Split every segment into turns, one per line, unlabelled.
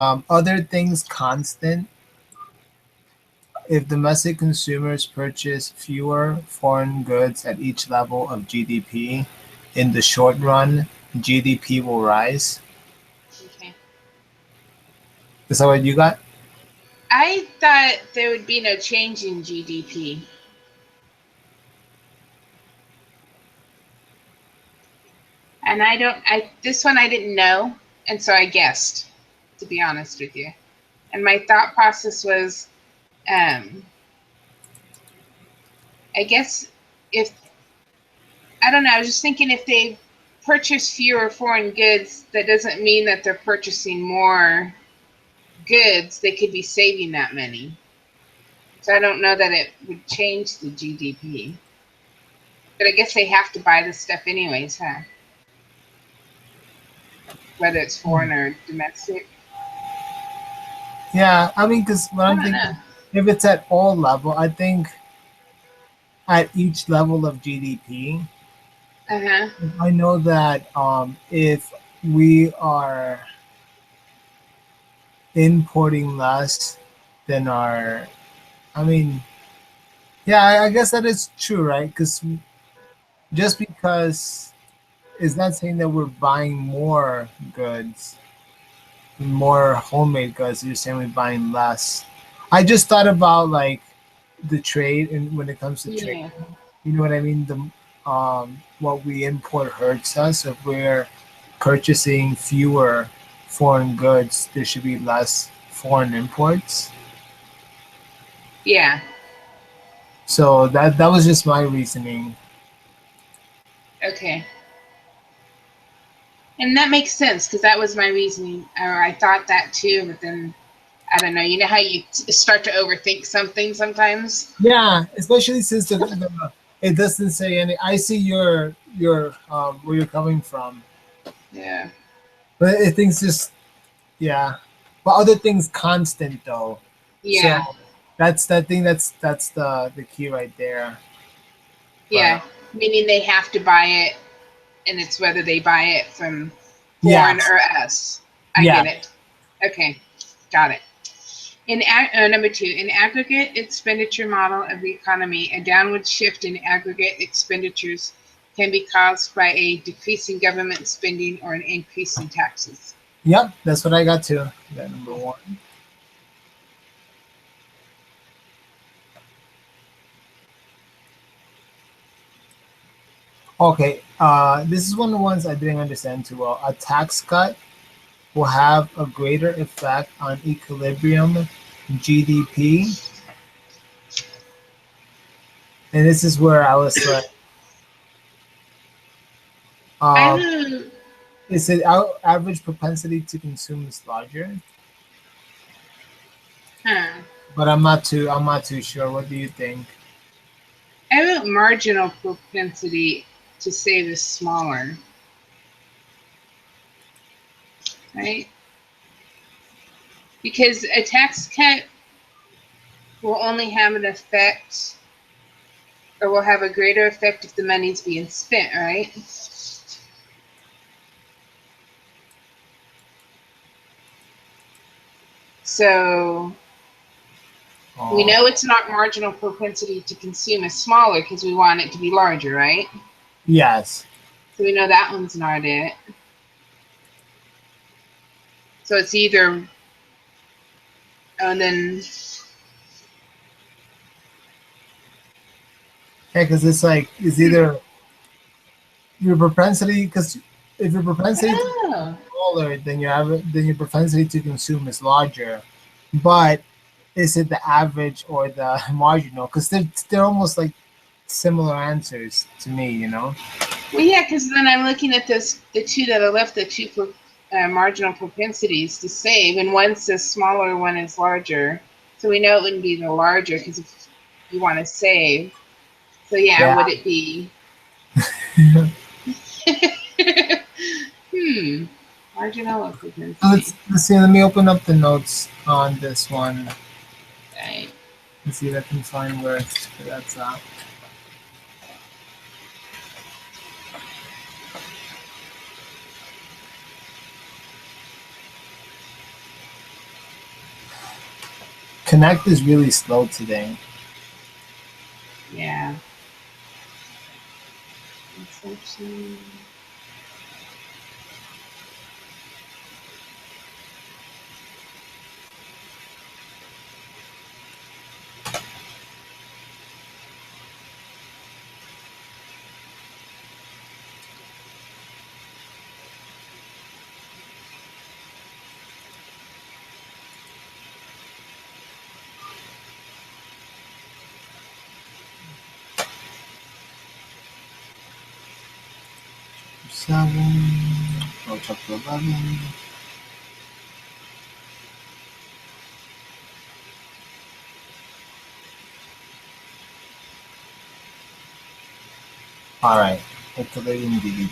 Other things constant. If domestic consumers purchase fewer foreign goods at each level of GDP, in the short run, GDP will rise.
Okay.
Is that what you got?
I thought there would be no change in GDP. And this one I didn't know, and so I guessed, to be honest with you. And my thought process was, um, I guess if, I don't know, I was just thinking if they purchase fewer foreign goods, that doesn't mean that they're purchasing more goods. They could be saving that money. So I don't know that it would change the GDP. But I guess they have to buy this stuff anyways, huh? Whether it's foreign or domestic.
Yeah, I mean, because what
I
I'm
don't know.
thinking, if it's at all level, I think at each level of GDP,
Uh-huh.
I know that if we are importing less than our, I mean, yeah, I guess that is true, right? Because just because it's not saying that we're buying more goods, more homemade goods, you're saying we're buying less. I just thought about like the trade and when it comes to trade,
Yeah.
you know what I mean? The what we import hurts us. If we're purchasing fewer foreign goods, there should be less foreign imports.
Yeah.
So that was just my reasoning.
Okay. And that makes sense because that was my reasoning. Or I thought that too, but then I don't know. You know how you start to overthink something sometimes?
Yeah, especially since it doesn't say any. I see your where you're coming from,
Yeah.
but it thinks just yeah. But other things constant though,
Yeah.
so that's that thing. That's the key right there. But
Yeah. Meaning they have to buy it, and it's whether they buy it from
yeah,
foreign or us. I
yeah,
get it. Okay. Got it. Number two, in aggregate expenditure model of the economy, a downward shift in aggregate expenditures can be caused by a decrease in government spending or an increase in taxes.
yep. That's what I got too. That number one. Okay, this is one of the ones I didn't understand too well. A tax cut will have a greater effect on equilibrium GDP, and this is where I was like,
I
um,
don't.
is it our average propensity to consume is larger?
Huh.
But I'm not too sure. What do you think?
I wrote marginal propensity to save is smaller, right? Because a tax cut will only have an effect, or will have a greater effect if the money's being spent, right? So we
Oh,
know it's not marginal propensity to consume is smaller because we want it to be larger, right?
yes.
So we know that one's not it. So it's either, and then,
Yeah, because it's like it's either your propensity. Because if your propensity to
oh,
smaller, then your propensity to consume is larger. But is it the average or the marginal? Because they're almost like similar answers to me. You know.
well, yeah, because then I'm looking at this, the two that are left, the two marginal propensities to save, and one says smaller, one is larger. So we know it wouldn't be the larger because if you want to save. So yeah,
Yeah.
would it be? hmm, marginal
So
propensity.
let's see. Let me open up the notes on this one.
Right.
Let's see if I can find where that's at. Connect is really slow today.
Yeah. Consumption.
Chapter 11. All right, activating DDP.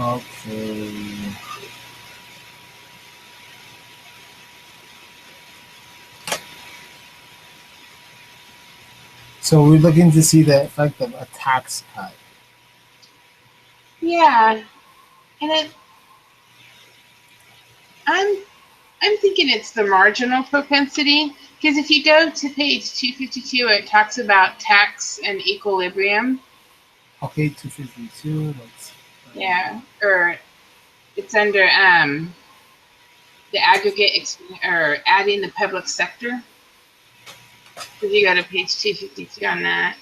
Okay. So we're looking to see the effect of a tax cut.
Yeah, and I'm thinking it's the marginal propensity, because if you go to page 252, it talks about tax and equilibrium.
Okay, 252.
Yeah, or it's under the aggregate or adding the public sector. If you go to page 252 on that.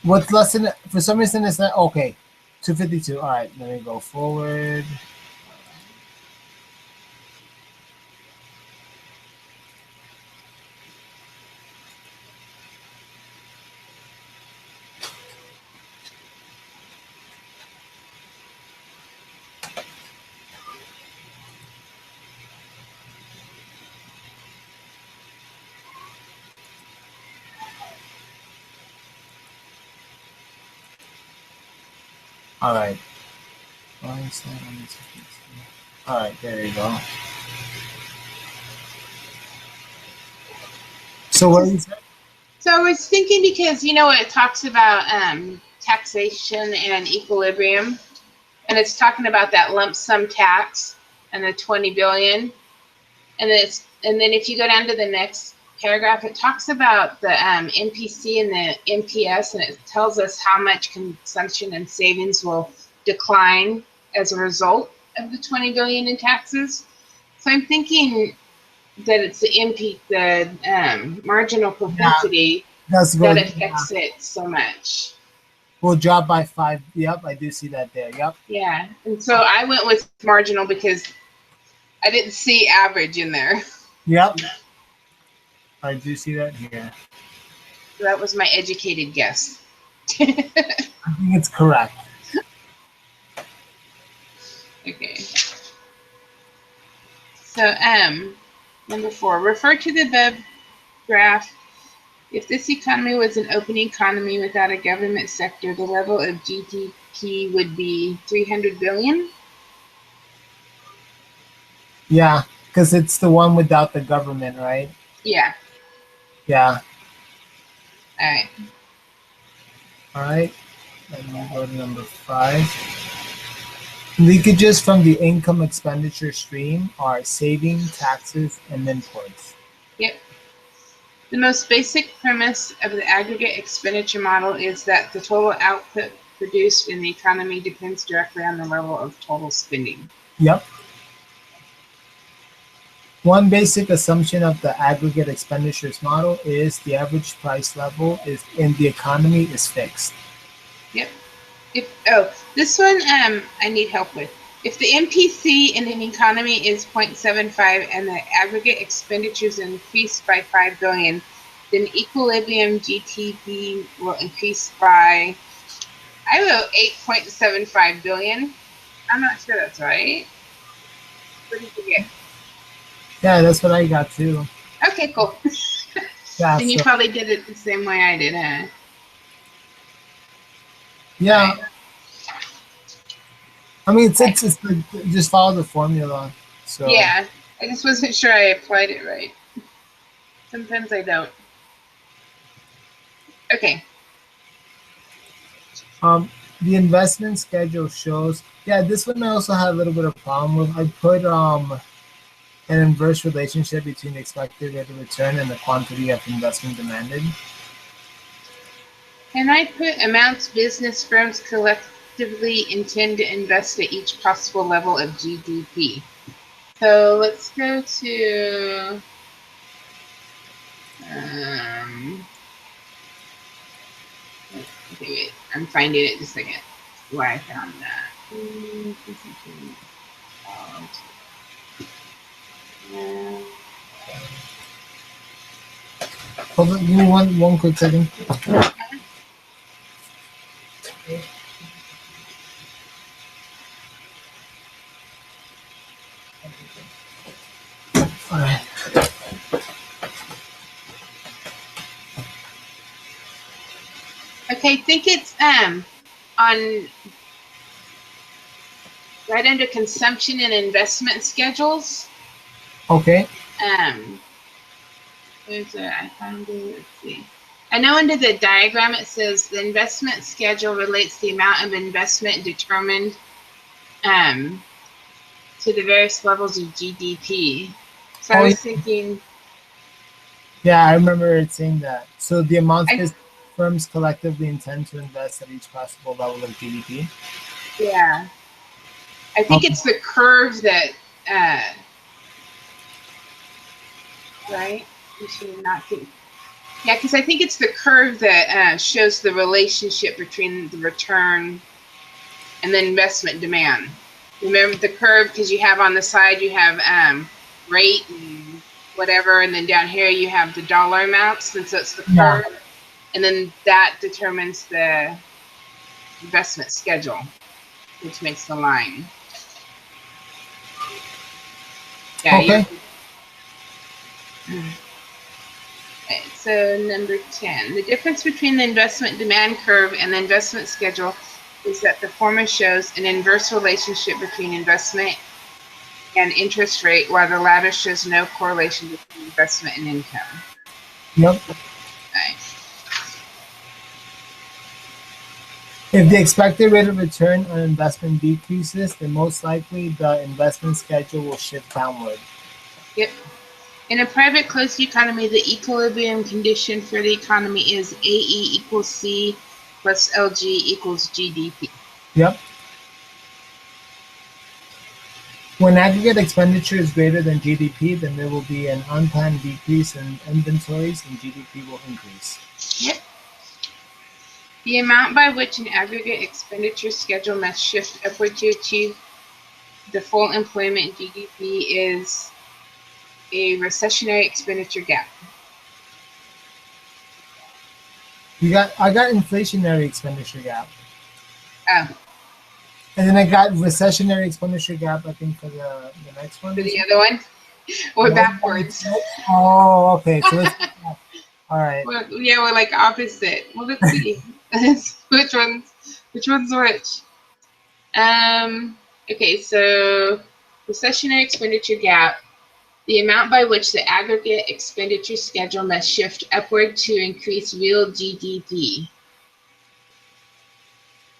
What's lesson? For some reason, it's not okay. 252. All right, let me go forward. All right. All right, there you go. So what is that?
So I was thinking, because it talks about taxation and equilibrium, and it's talking about that lump sum tax and the 20 billion, and then if you go down to the next paragraph, it talks about the MPC and the MPS, and it tells us how much consumption and savings will decline as a result of the 20 billion in taxes. So I'm thinking that it's the marginal propensity
That's
that
good.
affects it so much.
We'll drop by 5. Yep, I do see that there. Yep.
Yeah, and so I went with marginal because I didn't see average in there.
Yep. I do see that here.
So that was my educated guess.
I think it's correct.
Okay. So number 4, refer to the above graph. If this economy was an open economy without a government sector, the level of GDP would be 300 billion.
Yeah, because it's the one without the government, right?
Yeah.
Yeah.
All right.
All right. Let me go to number 5. Leakages from the income expenditure stream are saving, taxes, and imports.
Yep. The most basic premise of the aggregate expenditure model is that the total output produced in the economy depends directly on the level of total spending.
Yep. One basic assumption of the aggregate expenditures model is the average price level is in the economy is fixed.
Yep. This one I need help with. If the MPC in an economy is 0.75 and the aggregate expenditures increase by 5 billion, then equilibrium GTB will increase by, I don't know, 8.75 billion. I'm not sure that's right. What did you get?
Yeah, that's what I got too.
Okay, cool.
Yeah,
Then you
so
probably did it the same way I did, huh?
yeah,
Right.
I mean it's like, just follow the formula. So
Yeah, I just wasn't sure I applied it right. Sometimes I don't. Okay.
um, the investment schedule shows. Yeah, this one I also had a little bit of problem with. I put an inverse relationship between the expected rate of return and the quantity of investment demanded.
Can I put amounts business firms collectively intend to invest at each possible level of GDP? So let's go to um, okay, wait, I'm finding it just a second. Where I found that.
Hold on, give me one quick second. All right.
Okay, I think it's on right under consumption and investment schedules.
Okay.
Where's it? I found it. Let's see. I know under the diagram it says the investment schedule relates the amount of investment determined um, to the various levels of GDP. So I
Oh
was
yeah,
thinking,
yeah, I remember it saying that. So the amounts
I
business firms collectively intend to invest at each possible level of GDP.
yeah, I think
Okay.
it's the curve that right. You should not get yeah, because I think it's the curve that shows the relationship between the return and the investment demand. Remember the curve because you have on the side you have rate and whatever, and then down here you have the dollar amounts, and so it's the
Yeah.
curve, and then that determines the investment schedule, which makes the line. Yeah,
Okay.
you. Okay, so number 10, the difference between the investment demand curve and the investment schedule is that the former shows an inverse relationship between investment and interest rate, while the latter shows no correlation between investment and income.
Yep.
Right.
If the expected rate of return on investment decreases, then most likely the investment schedule will shift downward.
Yep. In a private closed economy, the equilibrium condition for the economy is AE equals C plus LG equals GDP.
Yep. When aggregate expenditure is greater than GDP, then there will be an unplanned decrease in inventories and GDP will increase.
Yep. The amount by which an aggregate expenditure schedule must shift upward to achieve the full employment GDP is a recessionary expenditure gap.
I got inflationary expenditure gap.
Oh,
And then I got recessionary expenditure gap, I think, for the next one.
for the other one, we're
Nope.
backwards.
Oh, okay. So let's all right.
Yeah, we're like opposite. Well, let's see. Which one's which? Okay, so recessionary expenditure gap, the amount by which the aggregate expenditure schedule must shift upward to increase real GDP.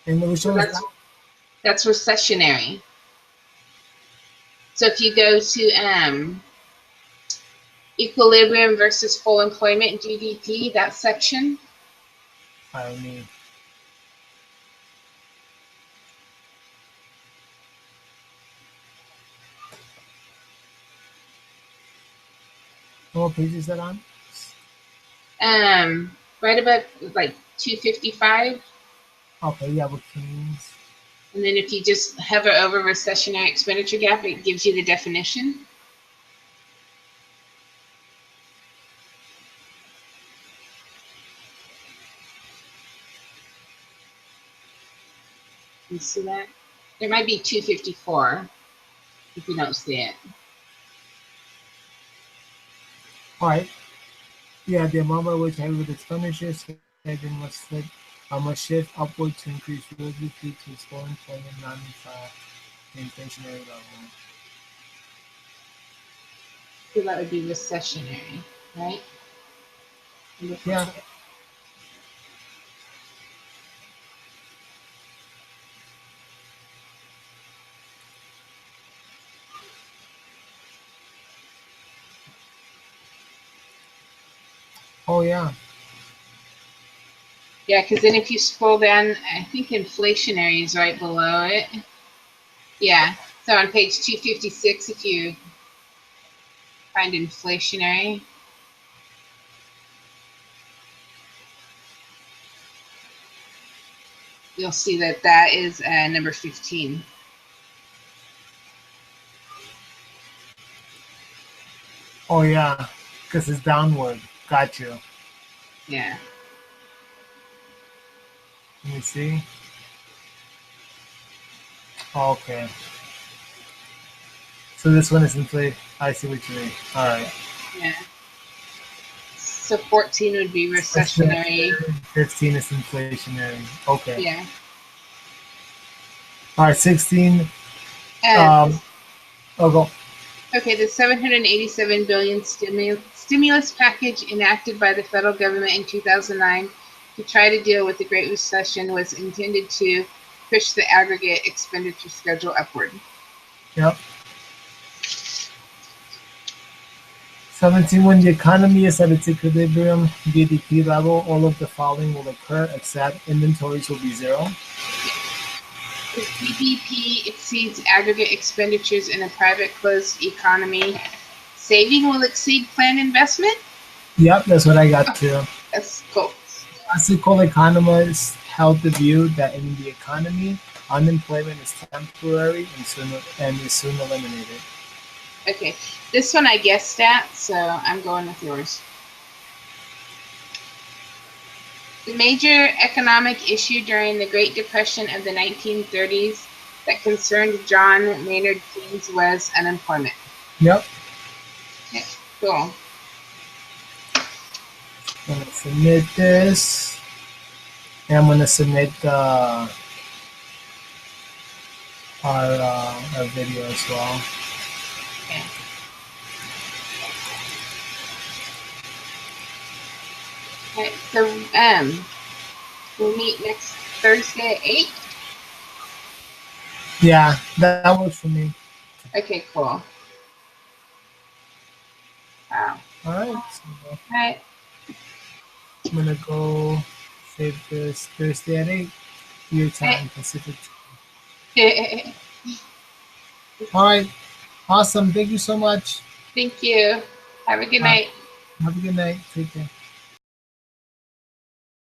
And which
So
one was that?
that's recessionary. So if you go to equilibrium versus full employment GDP, that section,
I mean, what page is that on?
right about like 255.
Okay, yeah, with Keynes.
And then if you just hover over recessionary expenditure gap, it gives you the definition. You see that? There might be 254 if you don't see it.
All right. Yeah, the amount by which hybrid expenditures hedging must shift upward to increase relatively to its full employment, non-inflationary level.
So that would be recessionary, right?
Yeah. Oh yeah.
Yeah, because then if you scroll down, I think inflationary is right below it. Yeah, so on page 256, if you find inflationary, you'll see that that is number 15.
Oh yeah, because it's downward. Got you.
Yeah.
Let me see. Okay. So this one is inflation. I see what you mean. All right.
Yeah. So 14 would be recessionary.
15 is inflationary. Okay.
Yeah.
All right. 16.
And
I'll go.
okay, the 787 billion stimulus package enacted by the federal government in 2009 to try to deal with the Great Recession was intended to push the aggregate expenditure schedule upward.
Yep. 17. When the economy is at its equilibrium GDP level, all of the following will occur, except inventories will be zero.
If GDP exceeds aggregate expenditures in a private closed economy, saving will exceed planned investment?
Yep, that's what I got too.
That's cool.
Classical economists held the view that in the economy, unemployment is temporary and is soon eliminated.
Okay, this one I guessed at, so I'm going with yours. The major economic issue during the Great Depression of the 1930s that concerned John Maynard Keynes was unemployment.
Yep.
Okay, cool.
I'm going to submit this. And I'm going to submit our video as well.
Okay. Okay, so we'll meet next Thursday at 8.
Yeah, that works for me.
Okay, cool. Wow.
All right. So
All right.
I'm going to go save this Thursday at 8 your time, Pacific. All right. Awesome. Thank you so much.
Thank you. Have a good night.
Have a good night. Take care.